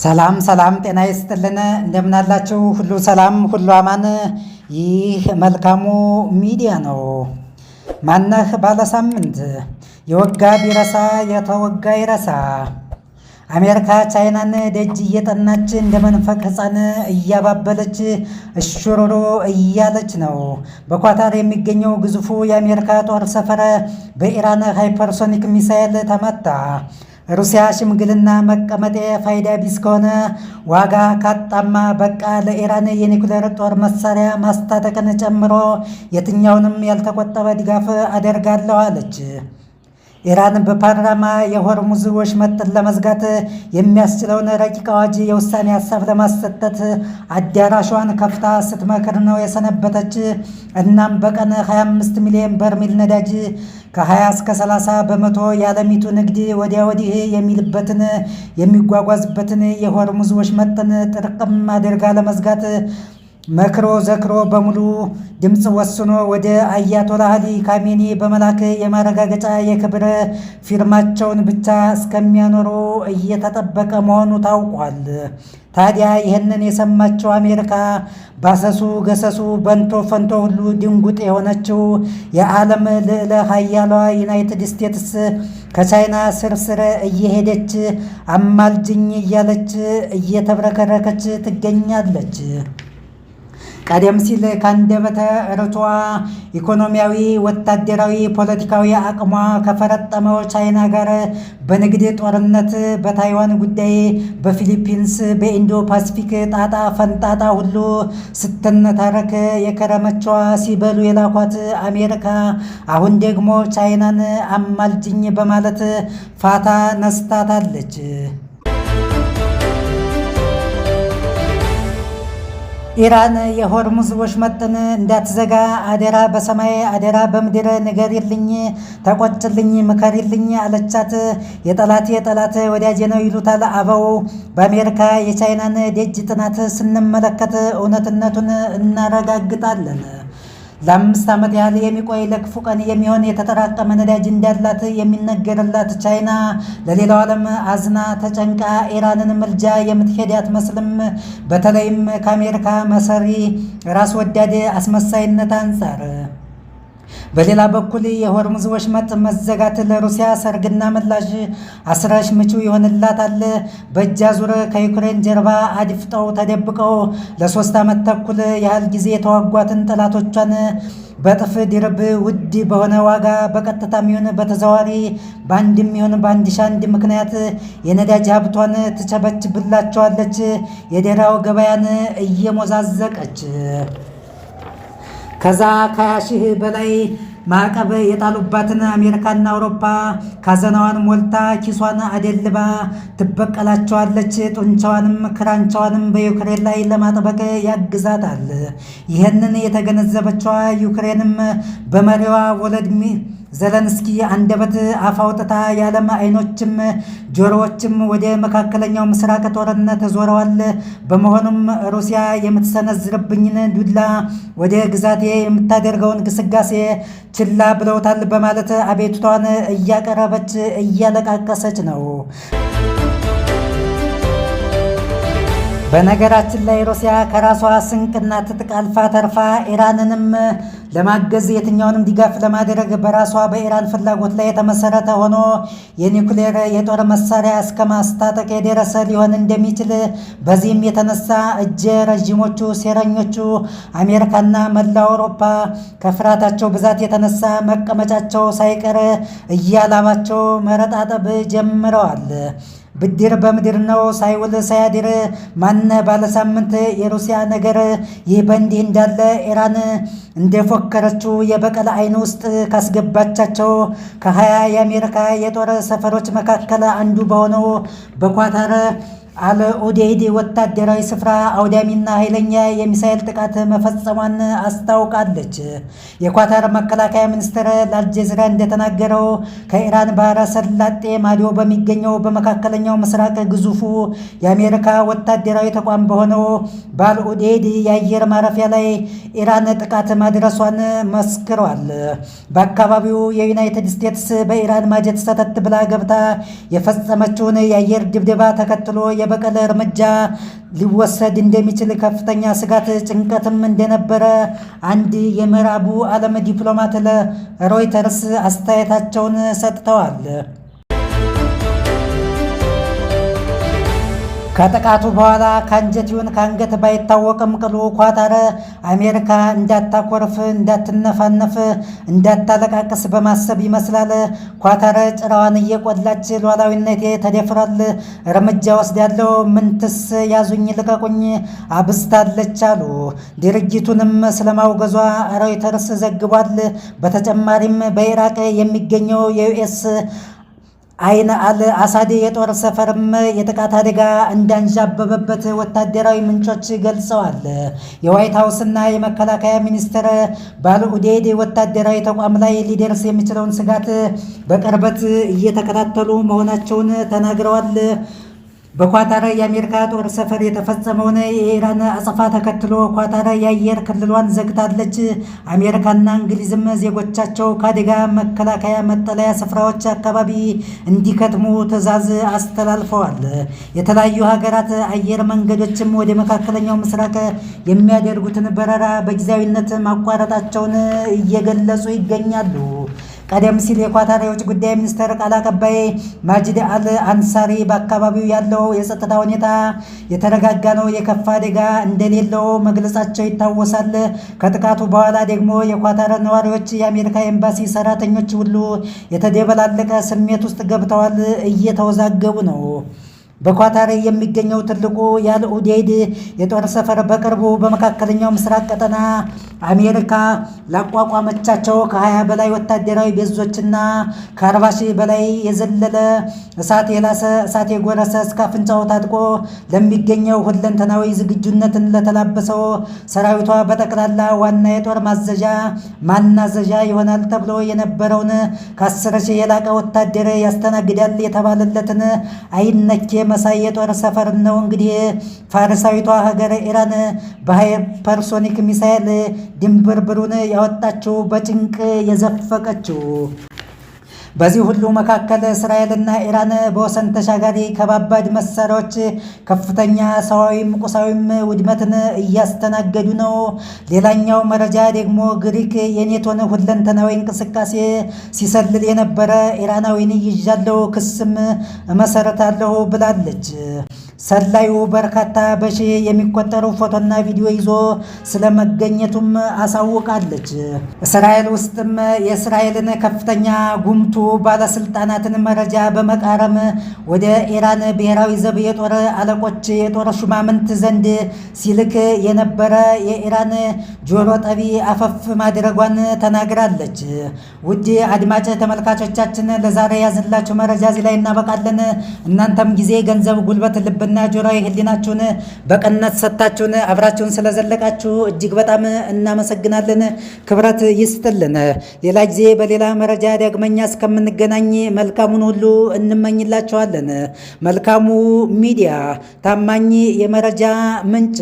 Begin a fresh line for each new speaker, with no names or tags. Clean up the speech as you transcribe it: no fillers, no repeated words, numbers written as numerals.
ሰላም ሰላም፣ ጤና ይስጥልን። እንደምናላችሁ ሁሉ ሰላም ሁሉ አማን። ይህ መልካሙ ሚዲያ ነው። ማነህ ባለሳምንት የወጋ ቢረሳ የተወጋ ይረሳ። አሜሪካ ቻይናን ደጅ እየጠናች እንደ መንፈቅ ሕፃን እያባበለች እሽሩሩ እያለች ነው። በኳታር የሚገኘው ግዙፉ የአሜሪካ ጦር ሰፈር በኢራን ሃይፐርሶኒክ ሚሳኤል ተመታ። ሩሲያ ሽምግልና መቀመጤ ፋይዳ ቢስ ከሆነ ዋጋ ካጣማ በቃ ለኢራን የኒኩሌር ጦር መሳሪያ ማስታጠቅን ጨምሮ የትኛውንም ያልተቆጠበ ድጋፍ አደርጋለሁ አለች። ኢራን በፓርላማ የሆርሙዝ ወሽመጥን ለመዝጋት የሚያስችለውን ረቂቅ አዋጅ የውሳኔ ሀሳብ ለማሰጠት አዳራሿን ከፍታ ስትመክር ነው የሰነበተች። እናም በቀን 25 ሚሊዮን በርሜል ነዳጅ ከ20 እስከ 30 በመቶ የዓለሚቱ ንግድ ወዲያ ወዲህ የሚልበትን የሚጓጓዝበትን የሆርሙዝ ወሽመጥን ጥርቅም አድርጋ ለመዝጋት መክሮ ዘክሮ በሙሉ ድምፅ ወስኖ ወደ አያቶላህ አሊ ካሜኒ በመላክ የማረጋገጫ የክብር ፊርማቸውን ብቻ እስከሚያኖሩ እየተጠበቀ መሆኑ ታውቋል። ታዲያ ይህንን የሰማችው አሜሪካ ባሰሱ ገሰሱ በንቶ ፈንቶ ሁሉ ድንጉጥ የሆነችው የዓለም ልዕለ ሀያሏ ዩናይትድ ስቴትስ ከቻይና ስርስር እየሄደች አማልጅኝ እያለች እየተብረከረከች ትገኛለች። ቀደም ሲል ከአንደበተ ርቱዕ ኢኮኖሚያዊ፣ ወታደራዊ፣ ፖለቲካዊ አቅሟ ከፈረጠመው ቻይና ጋር በንግድ ጦርነት፣ በታይዋን ጉዳይ፣ በፊሊፒንስ፣ በኢንዶ ፓሲፊክ ጣጣ ፈንጣጣ ሁሉ ስትነታረክ የከረመችዋ ሲበሉ የላኳት አሜሪካ አሁን ደግሞ ቻይናን አማልጅኝ በማለት ፋታ ነስታታለች። ኢራን የሆርሙዝ ወሽመጥን እንዳትዘጋ አደራ በሰማይ አደራ በምድር ንገሪልኝ፣ ተቆጭልኝ፣ ምከሪልኝ አለቻት። የጠላት ወዳጄ ነው ይሉታል አበው። በአሜሪካ የቻይናን ደጅ ጥናት ስንመለከት እውነትነቱን እናረጋግጣለን። ለ5 ዓመት ያህል የሚቆይ ለክፉ ቀን የሚሆን የተጠራቀመ ነዳጅ እንዳላት የሚነገርላት ቻይና ለሌላው ዓለም አዝና ተጨንቃ ኢራንን ምልጃ የምትሄድ አትመስልም። በተለይም ከአሜሪካ መሰሪ ራስ ወዳድ አስመሳይነት አንጻር። በሌላ በኩል የሆርሙዝ ወሽመጥ መዘጋት ለሩሲያ ሰርግና ምላሽ አስረሽ ምቹ ይሆንላታል። በእጅ አዙር ከዩክሬን ጀርባ አድፍጠው ተደብቀው ለ3 ዓመት ተኩል ያህል ጊዜ የተዋጓትን ጠላቶቿን በጥፍ ድርብ ውድ በሆነ ዋጋ በቀጥታም ይሁን በተዘዋዋሪ በአንድም ይሁን በ1001 ምክንያት የነዳጅ ሀብቷን ትቸበችብላቸዋለች። የደራው ገበያን እየሞዛዘቀች ከዛ ከ20 ሺህ በላይ ማዕቀብ የጣሉባትን አሜሪካና አውሮፓ ካዘናዋን ሞልታ ኪሷን አደልባ ትበቀላቸዋለች። ጡንቻዋንም ክራንቻዋንም በዩክሬን ላይ ለማጥበቅ ያግዛታል። ይህንን የተገነዘበችዋ ዩክሬንም በመሪዋ ቮሎዲሚር ዘለንስኪ አንደበት አፍ አውጥታ የዓለም አይኖችም ጆሮዎችም ወደ መካከለኛው ምስራቅ ጦርነት ዞረዋል። በመሆኑም ሩሲያ የምትሰነዝርብኝን ዱላ ወደ ግዛቴ የምታደርገውን ግስጋሴ ችላ ብለውታል በማለት አቤቱታዋን እያቀረበች እያለቃቀሰች ነው። በነገራችን ላይ ሩሲያ ከራሷ ስንቅና ትጥቅ አልፋ ተርፋ ኢራንንም ለማገዝ የትኛውንም ድጋፍ ለማድረግ በራሷ በኢራን ፍላጎት ላይ የተመሰረተ ሆኖ የኒኩሌር የጦር መሳሪያ እስከ ማስታጠቅ የደረሰ ሊሆን እንደሚችል፣ በዚህም የተነሳ እጀ ረዥሞቹ ሴረኞቹ አሜሪካና መላው አውሮፓ ከፍርሃታቸው ብዛት የተነሳ መቀመጫቸው ሳይቀር እያላባቸው መረጣጠብ ጀምረዋል። ብድር በምድር ነው ሳይውል ሳያድር ማነ ባለሳምንት የሩሲያ ነገር። ይህ በእንዲህ እንዳለ ኢራን እንደፎከረችው የበቀል አይን ውስጥ ካስገባቻቸው ከ20 የአሜሪካ የጦር ሰፈሮች መካከል አንዱ በሆነው በኳታር አል ኡዴይድ ወታደራዊ ስፍራ አውዳሚና ኃይለኛ የሚሳኤል ጥቃት መፈጸሟን አስታውቃለች። የኳታር መከላከያ ሚኒስትር ለአልጀዚራ እንደተናገረው ከኢራን ባህረ ሰላጤ ማዶ በሚገኘው በመካከለኛው ምስራቅ ግዙፉ የአሜሪካ ወታደራዊ ተቋም በሆነው በአል ኡዴይድ የአየር ማረፊያ ላይ ኢራን ጥቃት ማድረሷን መስክሯል። በአካባቢው የዩናይትድ ስቴትስ በኢራን ማጀት ሰተት ብላ ገብታ የፈጸመችውን የአየር ድብደባ ተከትሎ የበቀል እርምጃ ሊወሰድ እንደሚችል ከፍተኛ ስጋት፣ ጭንቀትም እንደነበረ አንድ የምዕራቡ ዓለም ዲፕሎማት ለሮይተርስ አስተያየታቸውን ሰጥተዋል። ከጥቃቱ በኋላ ከአንጀት ይሁን ከአንገት ባይታወቅም ቅሉ ኳታር አሜሪካ እንዳታኮርፍ፣ እንዳትነፋነፍ፣ እንዳታለቃቅስ በማሰብ ይመስላል ኳታር ጭራዋን እየቆላች ሉዓላዊነቴ ተደፍሯል፣ እርምጃ ወስዳለሁ፣ ምንትስ ያዙኝ ልቀቁኝ አብዝታለች አሉ። ድርጊቱንም ስለማውገዟ ሮይተርስ ዘግቧል። በተጨማሪም በኢራቅ የሚገኘው የዩኤስ አይን አል አሳድ የጦር ሰፈርም የጥቃት አደጋ እንዳንዣበበበት ወታደራዊ ምንጮች ገልጸዋል። የዋይት ሀውስና የመከላከያ ሚኒስትር በአልኡዴይድ ወታደራዊ ተቋም ላይ ሊደርስ የሚችለውን ስጋት በቅርበት እየተከታተሉ መሆናቸውን ተናግረዋል። በኳታር የአሜሪካ ጦር ሰፈር የተፈጸመውን የኢራን አጸፋ ተከትሎ ኳታር የአየር ክልሏን ዘግታለች። አሜሪካና እንግሊዝም ዜጎቻቸው ከአደጋ መከላከያ መጠለያ ስፍራዎች አካባቢ እንዲከትሙ ትዕዛዝ አስተላልፈዋል። የተለያዩ ሀገራት አየር መንገዶችም ወደ መካከለኛው ምስራቅ የሚያደርጉትን በረራ በጊዜያዊነት ማቋረጣቸውን እየገለጹ ይገኛሉ። ቀደም ሲል የኳታር የውጭ ጉዳይ ሚኒስቴር ቃል አቀባይ ማጂድ አል አንሳሪ በአካባቢው ያለው የጸጥታ ሁኔታ የተረጋጋ ነው፣ የከፋ አደጋ እንደሌለው መግለጻቸው ይታወሳል። ከጥቃቱ በኋላ ደግሞ የኳታር ነዋሪዎች፣ የአሜሪካ ኤምባሲ ሰራተኞች ሁሉ የተደበላለቀ ስሜት ውስጥ ገብተዋል፣ እየተወዛገቡ ነው። በኳታር የሚገኘው ትልቁ የአልኡዴይድ የጦር ሰፈር በቅርቡ በመካከለኛው ምስራቅ ቀጠና አሜሪካ ላቋቋመቻቸው ከ20 በላይ ወታደራዊ ቤዞችና ከ40 ሺህ በላይ የዘለለ እሳት የላሰ እሳት የጎረሰ እስከ አፍንጫው ታጥቆ ለሚገኘው ሁለንተናዊ ዝግጁነትን ለተላበሰው ሰራዊቷ በጠቅላላ ዋና የጦር ማናዘዣ ይሆናል ተብሎ የነበረውን ከ10 ሺህ የላቀ ወታደር ያስተናግዳል የተባለለትን አይነኬ መሳይ የጦር ሰፈር ነው። እንግዲህ ፋርሳዊቷ ሀገር ኢራን በሃይፐርሶኒክ ሚሳይል ድንብርብሩን ያወጣችው በጭንቅ የዘፈቀችው። በዚህ ሁሉ መካከል እስራኤልና ኢራን በወሰን ተሻጋሪ ከባባድ መሳሪያዎች ከፍተኛ ሰዋዊም ቁሳዊም ውድመትን እያስተናገዱ ነው። ሌላኛው መረጃ ደግሞ ግሪክ የኔቶን ሁለንተናዊ እንቅስቃሴ ሲሰልል የነበረ ኢራናዊን ይዣለሁ፣ ክስም እመሰረታለሁ ብላለች። ሰላዩ በርካታ በሺህ የሚቆጠሩ ፎቶና ቪዲዮ ይዞ ስለመገኘቱም አሳውቃለች። እስራኤል ውስጥም የእስራኤልን ከፍተኛ ጉምቱ ባለስልጣናትን መረጃ በመቃረም ወደ ኢራን ብሔራዊ ዘብ የጦር አለቆች የጦር ሹማምንት ዘንድ ሲልክ የነበረ የኢራን ጆሮ ጠቢ አፈፍ ማድረጓን ተናግራለች። ውድ አድማጭ ተመልካቾቻችን ለዛሬ ያዝንላችሁ መረጃ እዚህ ላይ እናበቃለን። እናንተም ጊዜ፣ ገንዘብ፣ ጉልበት፣ ልብና ጆሮዊ ህሊናችሁን በቅንነት ሰጥታችሁን አብራችሁን ስለዘለቃችሁ እጅግ በጣም እናመሰግናለን። ክብረት ይስጥልን። ሌላ ጊዜ በሌላ መረጃ ዳግመኛ እስከምንገናኝ መልካሙን ሁሉ እንመኝላችኋለን። መልካሙ ሚዲያ ታማኝ የመረጃ ምንጭ